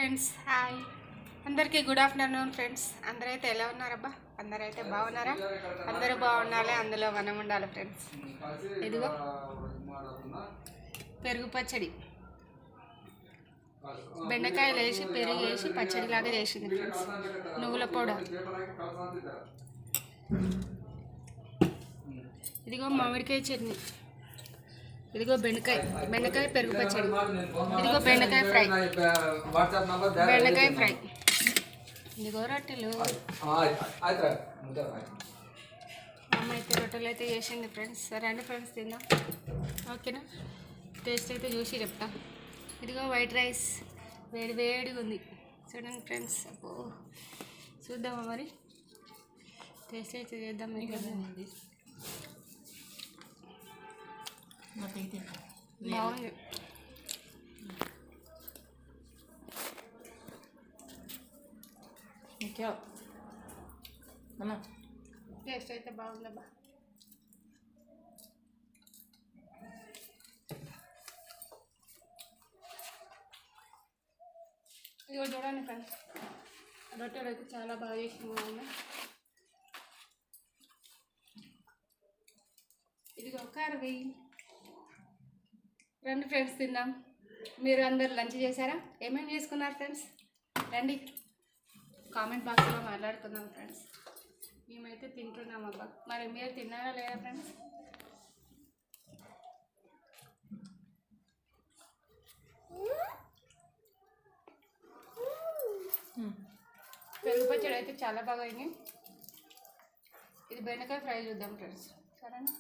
Friends hi అందరికీ good afternoon friends. అందరైతే ఎలా ఉన్నారబ్బా? అందరైతే బాగున్నారా? అందరూ బాగుండాలి, అందులో మనం ఉండాలి ఫ్రెండ్స్. ఇదిగో పెరుగు పచ్చడి, బెండకాయలు వేసి పెరుగు వేసి పచ్చడిలాగా చేసింది ఫ్రెండ్స్. నువ్వుల పౌడర్, ఇదిగో మామిడికాయ చట్నీ, ఇదిగో బెండకాయ పెరుగు పచ్చడి, ఇదిగో బెండకాయ ఫ్రై, ఇదిగో రొట్టెలు. అమ్మ అయితే రొట్టెలు అయితే చేసింది ఫ్రెండ్స్. సరే అండి ఫ్రెండ్స్, తిందాం ఓకేనా? టేస్ట్ అయితే చూసి చెప్తా. ఇదిగో వైట్ రైస్ వేడిగా ఉంది చూడండి ఫ్రెండ్స్. అబ్బో చూద్దామా మరి, టేస్ట్ అయితే చేద్దాం. బాగుంది. టేస్ట్ అయితే బాగుందబ్బా. ఇదిగో చూడండి ఫ్రెండ్స్, రొట్టెలు అయితే చాలా బాగా చేసింది. ఇదిగో కర్రీ. రండి ఫ్రెండ్స్ తిందాం. మీరు అందరు లంచ్ చేశారా? ఏమేమి చేసుకున్నారు ఫ్రెండ్స్? రండి, కామెంట్ బాక్స్లో మాట్లాడుకుందాం ఫ్రెండ్స్. మేమైతే తింటున్నాం అబ్బా. మరి మీరు తిన్నారా లేదా ఫ్రెండ్స్? పెరుగు పచ్చడి అయితే చాలా బాగా అయింది. ఇది బెండకాయ ఫ్రై చూద్దాం ఫ్రెండ్స్, సరేనా?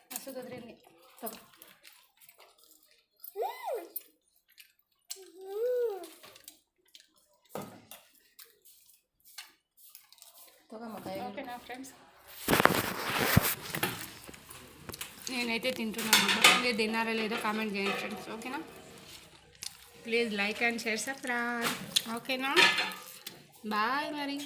మస్తు కుదిరింది. ఓకేనా ఫ్రెండ్స్? నేనైతే తింటున్నాను. మీరు తిన్నారా లేదో కామెంట్ చేయండి ఫ్రెండ్స్, ఓకేనా? Please like and share subscribe, ఓకేనా? బాయ్ మరి.